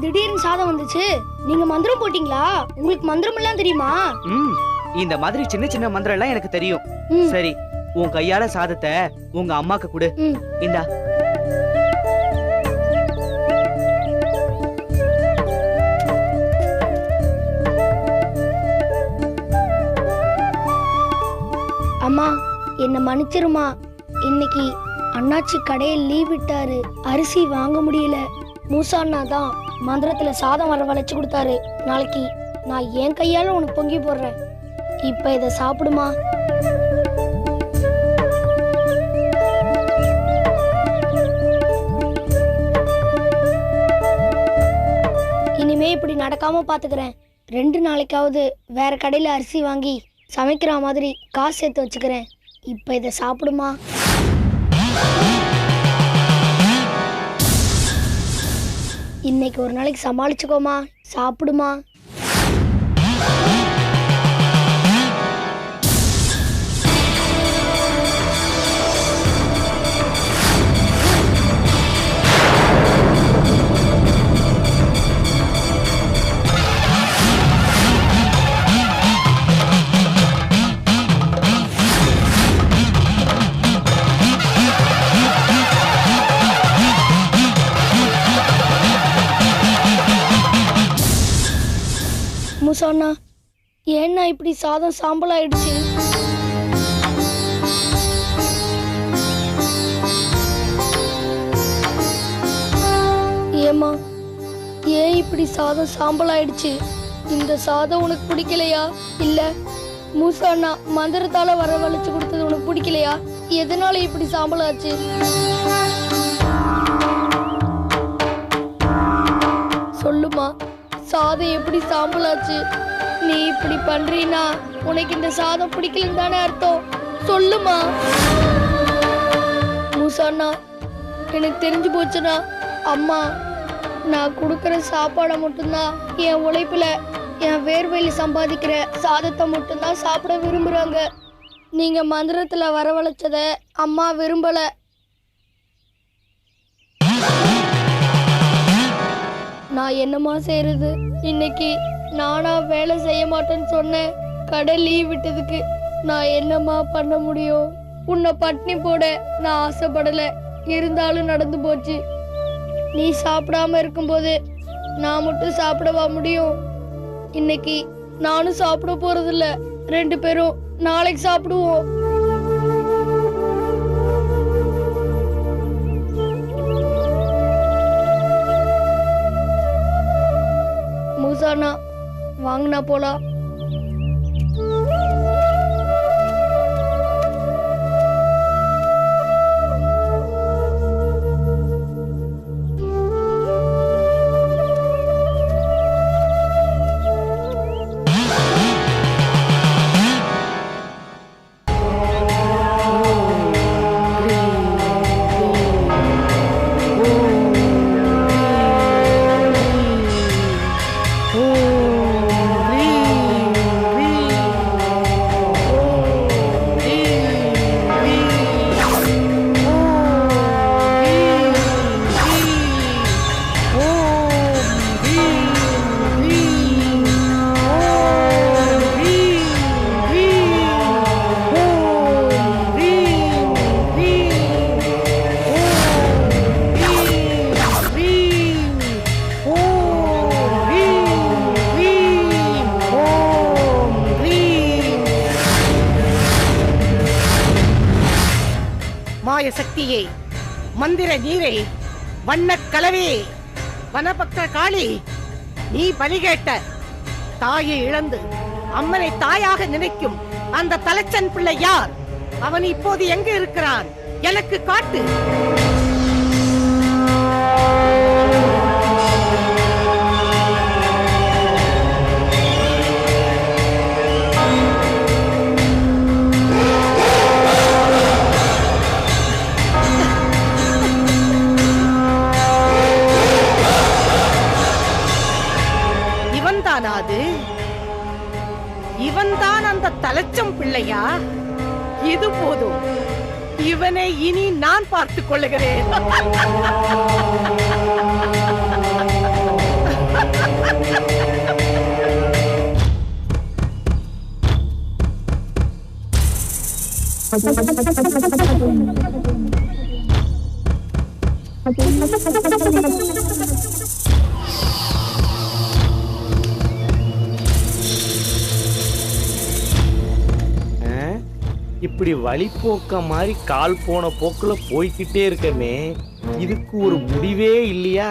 திடீர்னு சாதம் வந்துச்சு? நீங்க மந்திரம் போட்டீங்களா? உங்களுக்கு மந்திரம் எல்லாம் தெரியுமா? இந்த மாதிரி சின்ன சின்ன மந்திரம் எல்லாம் எனக்கு தெரியும். சரி, உன் கையால சாதத்தை உங்க அம்மாக்கு கொடு. இந்தா. அம்மா, என்ன மன்னிச்சிருமா. இன்னைக்கு அண்ணாச்சி கடையில் லீவ் விட்டாரு. அரிசி வாங்க முடியல. மூசா அண்ணா தான் மந்திரத்துல சாதம் வரவழைச்சு கொடுத்தாரு. நாளைக்கு நான் என் கையால உனக்கு பொங்கி போடுறேன். இப்ப இத சாப்பிடுமா. இனிமே இப்படி நடக்காம பாத்துக்கிறேன். 2 நாளைக்காவது வேற கடையில அரிசி வாங்கி சமைக்கிற மாதிரி காசு சேர்த்து வச்சுக்கிறேன். இப்ப இத சாப்பிடுமா. இன்னைக்கு ஒரு நாளைக்கு சமாளிச்சுக்கோமா. சாப்பிடுமா. மூசாண்ணா, ஏன்னா இப்படி சாதம் சாம்பல் ஆயிடுச்சு? ஏமா, ஏன் இப்படி சாதம் சாம்பல் ஆயிடுச்சு? இந்த சாதம் உனக்கு பிடிக்கலையா? இல்ல மூசாண்ணா மந்திரத்தால வரவழைச்சு கொடுத்தது உனக்கு பிடிக்கலையா? எதனால இப்படி சாம்பல் ஆச்சு? சொல்லுமா, சாதம் எப்படி சாம்பல் ஆச்சு? நீ இப்படி பண்றீனா உனக்கு இந்த சாதம் பிடிக்கலன்னு தானே அர்த்தம்? சொல்லுமா. மூசாண்ணா, எனக்கு தெரிஞ்சு போச்சுனா அம்மா நான் கொடுக்கற சாப்பாடை மட்டும்தான், என் உழைப்புல என் வேர்வையில சம்பாதிக்கிற சாதத்தை மட்டும்தான் சாப்பிட விரும்புறாங்க. நீங்க மந்திரத்துல வரவழைச்சத அம்மா விரும்பல. நான் என்னமா செய்யறது? இன்னைக்கு நானா வேலை செய்ய மாட்டேன்னு சொன்னேன். கடை லீவ் விட்டதுக்கு நான் என்னமா பண்ண முடியும்? உன்னை பட்னி போட நான் ஆசைப்படல, இருந்தாலும் நடந்து போச்சு. நீ சாப்பிடாம இருக்கும்போது நான் மட்டும் சாப்பிடவா முடியும்? இன்னைக்கு நானும் சாப்பிட போறதில்ல. 2 பேரும் நாளைக்கு சாப்பிடுவோம். மூசாண்ணா, வாங்கண்ணா போலாம். சக்தியே, மந்திர நீரே, வண்ண கலவே, வனபக்த காளி, நீ பலி கேட்ட தாயை இழந்து அம்மனை தாயாக நினைக்கும் அந்த தலைச்சன் பிள்ளை யார்? அவன் இப்போது எங்கு இருக்கிறான்? எனக்கு காட்டு. இவன்தான் அந்த தலைச்சம் பிள்ளையா? இது போதும், இவனை இனி நான் பார்த்துக் கொள்ளுகிறேன். இப்படி வழிபோக்க மாதிரி கால் போன போக்குல போய்கிட்டே இருக்கமே, இதுக்கு ஒரு முடிவே இல்லையா?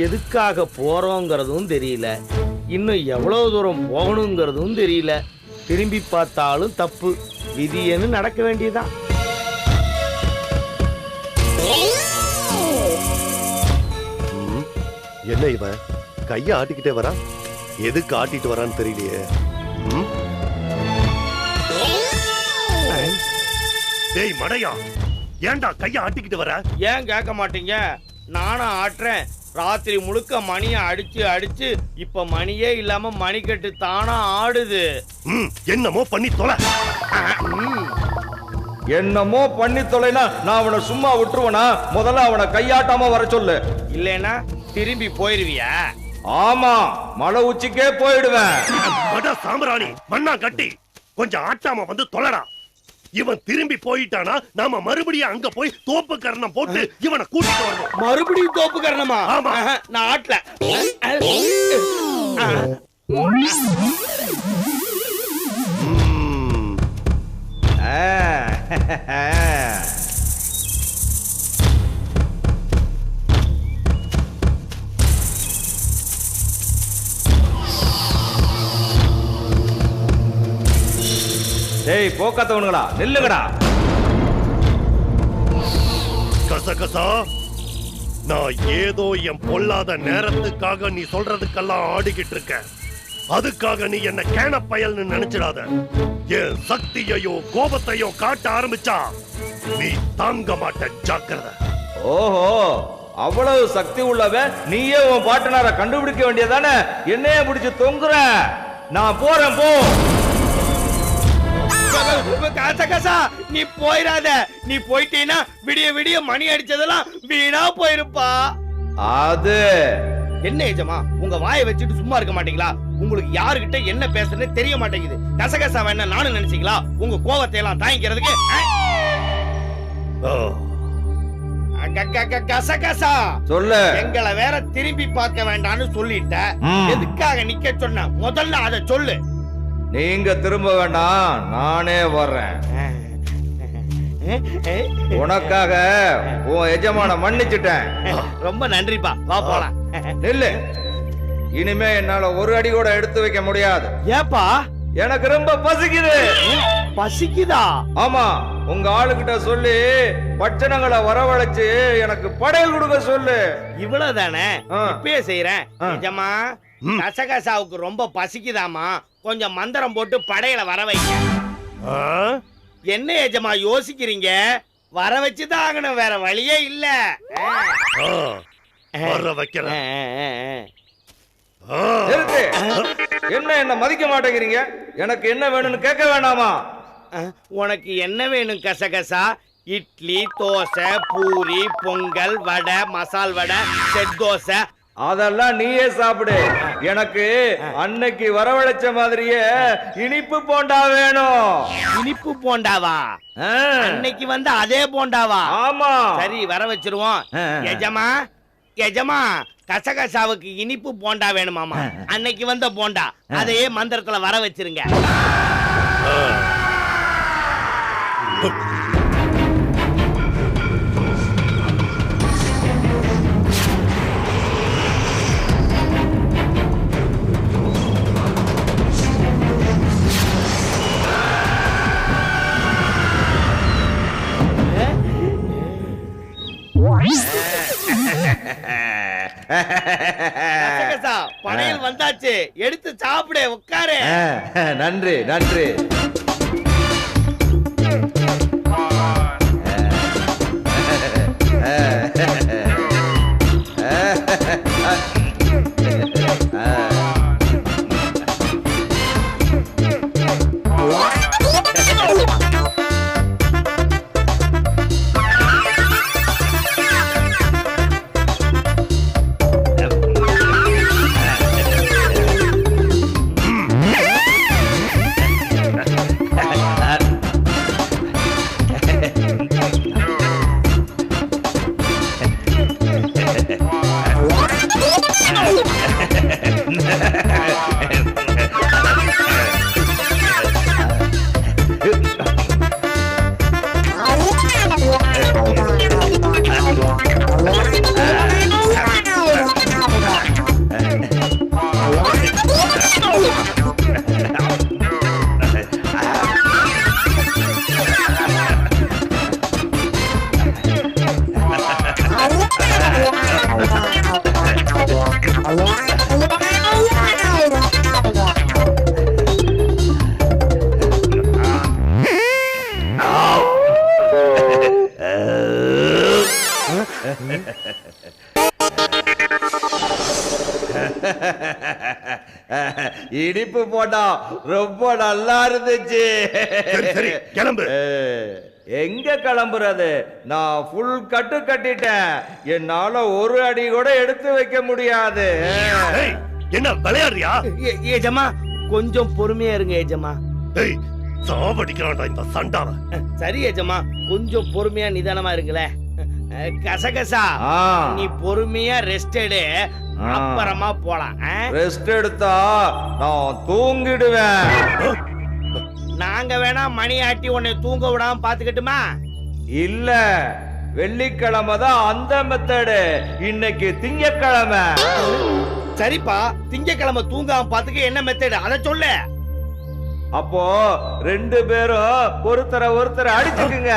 எதுக்காக போறோங்கிறதும் தெரியல, இன்னும் எவ்வளவு தூரம் போகணுங்கிறதும் தெரியல. திரும்பி பார்த்தாலும் தப்பு, விதியன்னு நடக்க வேண்டியதுதான். என்ன இவன் கைய ஆட்டிக்கிட்டே வரான்? எதுக்கு ஆட்டிட்டு வரான்னு தெரியலையே. டேய் மடையா, ஏன்டா கைய ஆட்டிக்கிட்டு வர? ஏன் கேட்க மாட்டீங்க? நானும் ஆட்டுறேன். ராத்திரி முழுக்க மணியை அடிச்சு அடிச்சு இப்ப மணியே இல்லாம மணிக்கட்டு தானா ஆடுது. என்னமோ பண்ணி தொலை. என்னமோ பண்ணி தொலைனா நான் அவனை சும்மா விட்டுருவனா? முதல்ல அவனை கையாட்டாம வர சொல்லு. இல்லைன்னா திரும்பி போயிருவியா? ஆமா, மலை உச்சிக்கே போயிடுவேன். சாம்பிராணி மண்ணா கட்டி கொஞ்சம் ஆட்டாம வந்து தொலைடா. இவன் திரும்பி போயிட்டானா நாம மறுபடியும் அங்க போய் தோப்பு கரணம் போட்டு இவனை கூட்டிட்டு வரணும். மறுபடியும் தோப்பு கரணமா? ஆமா, நான் ஆட்டல. டேய் போக்காத்தவனுங்களா, நில்லுங்கடா. கசகசா, நான் ஏதோ என் பொல்லாத நேரத்துக்காக நீ சொல்றதுக்கெல்லாம் ஆடிக்கிட்டு இருக்க. அதுக்காக நீ என்ன கேன பயல்னு நினைச்சிடாத. என் சக்தியையோ கோபத்தையோ காட்ட ஆரம்பிச்சா நீ தாங்க மாட்ட, ஜாக்கிரதை. ஓஹோ, அவ்வளவு சக்தி உள்ளவன் நீயே உன் பாட்டனார கண்டுபிடிக்க வேண்டியதானே? என்னைய பிடிச்சு தொங்குற. நான் போறேன், போ. கசகசா, நீ போயிடாத. நீ போயிட்டீனா விடிய விடிய மணி அடிச்சதெல்லாம் வீணா போயிருப்பா. அது என்ன ஏஜமா, உங்க வாயை வச்சுட்டு சும்மா இருக்க மாட்டீங்களா? உங்களுக்கு யாருகிட்ட என்ன பேசுறதுன்னு தெரிய மாட்டேங்குது. கசகசா வேணா நானும் நினைச்சீங்களா உங்க கோவத்தை எல்லாம் தாங்கிக்கிறதுக்கு? கசகசா சொல்லு. எங்களை வேற திரும்பி பார்க்க வேண்டாம்னு சொல்லிட்ட. எதுக்காக நிக்க சொன்ன? முதல்ல அதை சொல்லு. நீங்க திரும்ப வேண்டாம், நானே வர்றேன். உனக்காக உன் எஜமான மன்னிச்சுட்டேன். ரொம்ப நன்றிப்பா, வா போலாம். நில்லு. இனிமே என்னால ஒரு அடி கூட எடுத்து வைக்க முடியாது. ஏப்பா? எனக்கு ரொம்ப பசிக்குது. பசிக்குதா? ஆமா, உங்க ஆளுகிட்ட சொல்லி பட்சணங்களை வரவழைச்சு எனக்கு படையல் கொடுக்க சொல்லு. இவ்வளவுதானே, இப்பயே செய்யறேன். நிஜமா கசகசாவுக்கு ரொம்ப பசிக்குதாமா, கொஞ்சம் மந்திரம் போட்டு படையில வர வைங்க. என்ன ஏஜமா யோசிக்கிறீங்க? வர வச்சுதான் ஆகணும், வேற வழியே இல்ல. வர வைக்கிறேன். என்ன மதிக்க மாட்டேங்கிறீங்க? எனக்கு என்ன வேணும்னு கேட்க வேண்டாமா? உனக்கு என்ன வேணும் கசகசா? இட்லி, தோசை, பூரி, பொங்கல், வடை, மசால் வடை, செட் தோசை, அதெல்லாம் நீயே சாப்பிடு. எனக்கு அன்னைக்கு வரவழைச்ச மாதிரியே இனிப்பு போண்டா வேணும். இனிப்பு போண்டாவா? அன்னைக்கு வந்து அதே போண்டாவா? ஆமா. சரி, வர வச்சிருவோம். எஜமா, எஜமா, கசகசாவுக்கு இனிப்பு போண்டா வேணுமாமா. அன்னைக்கு வந்த போண்டா அதையே மந்திரத்துல வர வச்சிருங்க. படையல் வந்தாச்சு, எடுத்து சாப்பிடு, உட்காரு. நன்றி நன்றி. இனிப்பு போட்டா ரொம்ப நல்லா இருந்துச்சு. சரி கிளம்பு. எங்க கிளம்புறது? நான் ஃபுல் கட்டு கட்டிட்டேன். என்னால ஒரு அடி கூட எடுத்து வைக்க முடியாது. என்ன விளையாடுறியா? ஏஜமா கொஞ்சம் பொறுமையா இருங்க ஏஜமா. சாவடிக்கிறான்டா இந்த சண்டால. சரி ஏஜமா, கொஞ்சம் பொறுமையா நிதானமா இருங்களே. கசகசா, நீ பொறுமையா ரெஸ்ட் எடு, அப்புறமா போலாம். ரெஸ்ட் எடுத்தா நான் தூங்கிடுவேன். நாங்க வேணா மணி ஆட்டி உன்னை தூங்க விடாம பாத்துக்கிட்டுமா? இல்ல, வெள்ளிக்கிழமை தான் அந்த மெத்தடு. இன்னைக்கு திங்கக்கிழமை. சரிப்பா, திங்கக்கிழமை தூங்காம பாத்துக்க என்ன மெத்தடு அத சொல்லு. அப்போ 2 பேரும் ஒருத்தரை அடிச்சுக்குங்க.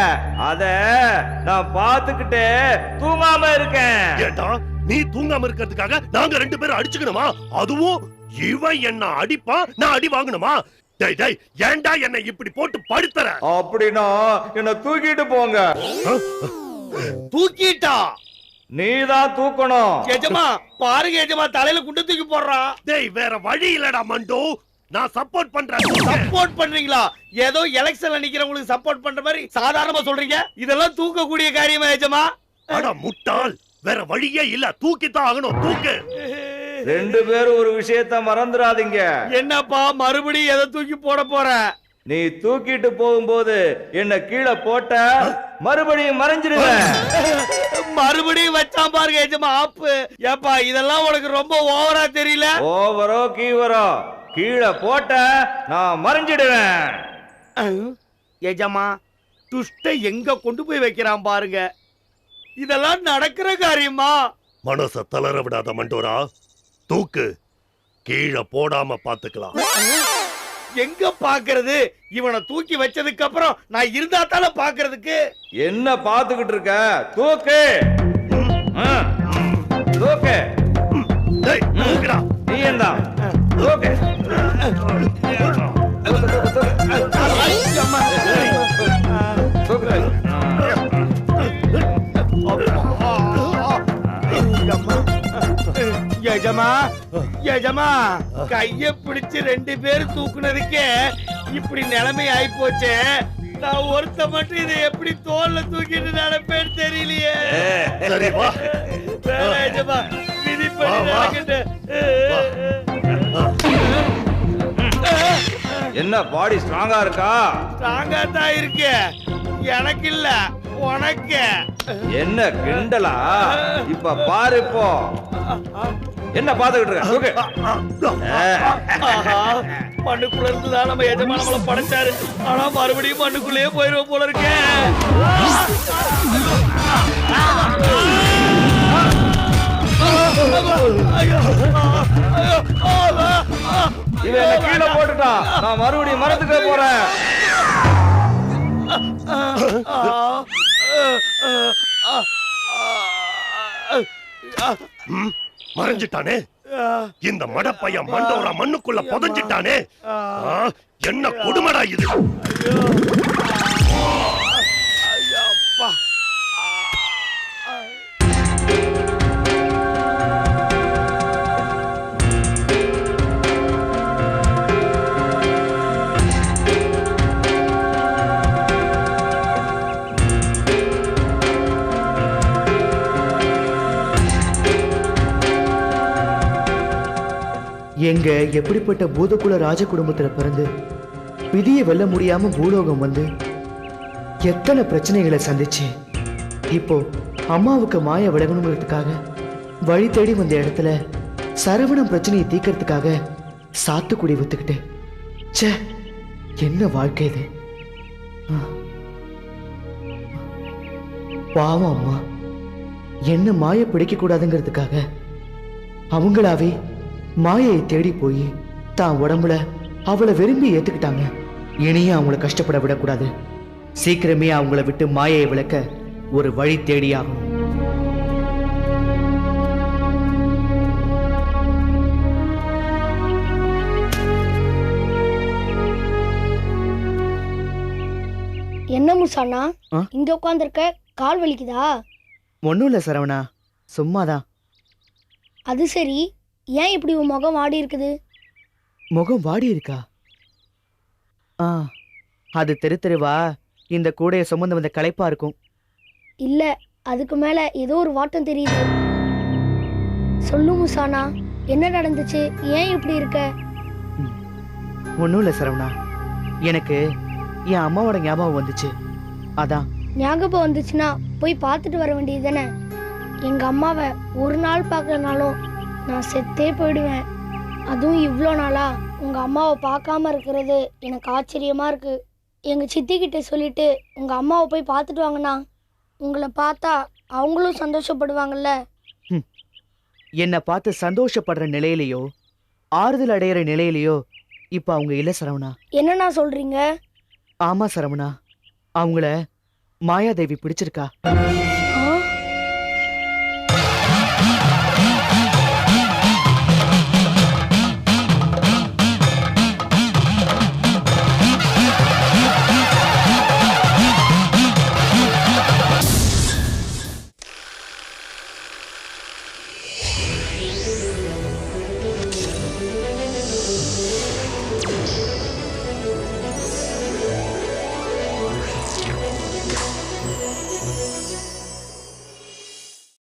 அத நான் பாத்துக்கிட்டே தூங்காம இருக்கேன். ஏண்டா நீ தூங்காம இருக்கிறதுக்காக நாங்க 2 பேரும் அடிச்சுக்கணுமா? அதுவும் இவன் என்ன அடிப்பான், நான் அடி வாங்கணுமா? டேய் டேய், ஏண்டா என்ன இப்படி போட்டு படுத்துற? அப்படின்னா என்ன தூக்கிட்டு போங்க. தூக்கிட்டா? நீதான் தூக்கணும். எஜமா பாருங்க எஜமா, தலையில குண்டு தூக்கி போடுறான். டேய் வேற வழி இல்லடா மண்டு, நான் சப்போர்ட் பண்றேன். சப்போர்ட் பண்றீங்களா? ஏதோ எலெக்ஷன்ல நிக்கிறவங்களுக்கு சப்போர்ட் பண்ற மாதிரி சாதாரணமா சொல்றீங்க. இதெல்லாம் தூக்கக்கூடிய காரியமா எஜமா? அட முட்டாள், வேற வழியே இல்ல, தூக்கித்தான் ஆகணும். தூக்கு. 2 பேரும் ஒரு விஷயத்த மறந்துடாதீங்க. என்னப்பா மறுபடியும் எதை தூக்கி போட போற? நீ தூக்கிட்டு போகும்போது என்ன கீழே போட்ட மறுபடியும் மறைஞ்சிடுவேன். மறுபடியும் வச்சான் பாருங்க எஜமா ஆப்பு. ஏப்பா இதெல்லாம் உனக்கு ரொம்ப ஓவரா தெரியல? ஓவரோ கீவரோ, கீழே போட்ட நான் மறைஞ்சிடுவேன். எஜமா துஷ்ட எங்க கொண்டு போய் வைக்கிறான் பாருங்க. இதெல்லாம் நடக்கிற காரியமா? மனச தளர விடாத மண்டோரா, தூக்கு. கீழே போடாம பாத்துக்கலாம். எங்க பாக்குறது? இவனை தூக்கி வச்சதுக்கு அப்புறம் நான் இருந்தா தானே பாக்குறதுக்கு. என்ன பாத்துக்கிட்டு இருக்க? தூக்கு. தூக்கு. டேய் தூக்குடா. நீ என்ன தூக்கு. யஜமா யஜமா, கைய பிடிச்சு 2 பேர் தூக்குனதுக்கே இப்படி நிலைமை ஆயி போச்சே. நான் ஒருத்த மட்டும் இதை எப்படி தோல்ல தூக்கிட்டு நடப்பேன்னு தெரியலையே. சரி வா. யஜமா விதிப்படி நடக்கட்டு. என்ன பாடி ஸ்ட்ராங்கா இருக்கா? ஸ்ட்ராங்கா தான் இருக்கு. எனக்கு இல்ல, உனக்கு. என்ன கிண்டலா? இப்ப பாரு. இப்போ என்ன பாத்துக்கிட்டு இருக்க? மண்ணுக்குள்ள இருந்துதான் நம்ம எஜமா நம்மள படைச்சாரு. ஆனா மறுபடியும் மண்ணுக்குள்ளேயே போயிருவோம் போல இருக்கே. இவன் என்ன கீழே போட்டுட்டான். நான் மறுபடியும் மரத்துக்கு போறேன். மறைஞ்சிட்டானே இந்த மடப்பையன். மண்டோரா மண்ணுக்குள்ள புதைஞ்சிட்டானே. என்ன கொடுமடா இது? எங்க எப்படிப்பட்ட பூதகுல ராஜ குடும்பத்துல பிறந்து விதியை வெல்ல முடியாம பூலோகம் வந்து எத்தனை பிரச்சனைகளை சந்திச்சு இப்போ அம்மாவுக்கு மாய விலகணுங்கிறதுக்காக வழி தேடி வந்த இடத்துல சரவணம் பிரச்சனையை தீக்கிறதுக்காக சாத்துக்குடி வித்துக்கிட்டு, ச்சே என்ன வாழ்க்கை இது. பாவம் அம்மா என்ன மாய பிடிக்க கூடாதுங்கிறதுக்காக அவங்களாவே மாயை தேடி போய் தான் உடம்புல அவளை விரும்பி ஏத்துக்கிட்டாங்க. இனியும் அவங்கள கஷ்டப்பட விடக்கூடாது. சீக்கிரமே அவங்கள விட்டு மாயை விளக்க ஒரு வழி தேடியாகும். என்ன முசானா இங்க உட்கார்ந்திருக்க? கால் வலிக்குதா? ஒன்றும் இல்லை சரவணா, சும்மாதான். அது சரி, ஏன் இப்படி உன் முகம் வாடி இருக்குது? முகம் வாடி இருக்கா? ஆ, அது தெரு தெருவா இந்த கூடைய சுமந்து வந்த களைப்பா இருக்கும். இல்ல, அதுக்கு மேல ஏதோ ஒரு வாட்டம் தெரியுது. சொல்லு முசானா, என்ன நடந்துச்சு? ஏன் இப்படி இருக்க? ஒன்றும் இல்லை சரவணா, எனக்கு என் அம்மாவோட ஞாபகம் வந்துச்சு, அதான். ஞாபகம் வந்துச்சுன்னா போய் பார்த்துட்டு வர வேண்டியது தானே? எங்க அம்மாவை ஒரு நாள் பார்க்கலனாலும் நான் செத்தே போயிடுவேன். அதுவும் இவ்வளோ நாளா உங்க அம்மாவை பார்க்காம இருக்கிறது எனக்கு ஆச்சரியமா இருக்கு. எங்க சித்தி கிட்ட சொல்லிட்டு உங்க அம்மாவை போய் பார்த்துட்டு வாங்கண்ணா. உங்களை பார்த்தா அவங்களும் சந்தோஷப்படுவாங்கல்ல. என்னை பார்த்து சந்தோஷப்படுற நிலையிலையோ ஆறுதல் அடையிற நிலையிலையோ இப்ப அவங்க இல்ல சரவணா. என்னண்ணா சொல்றீங்க? ஆமா சரவணா, அவங்கள மாயாதேவி பிடிச்சிருக்கா.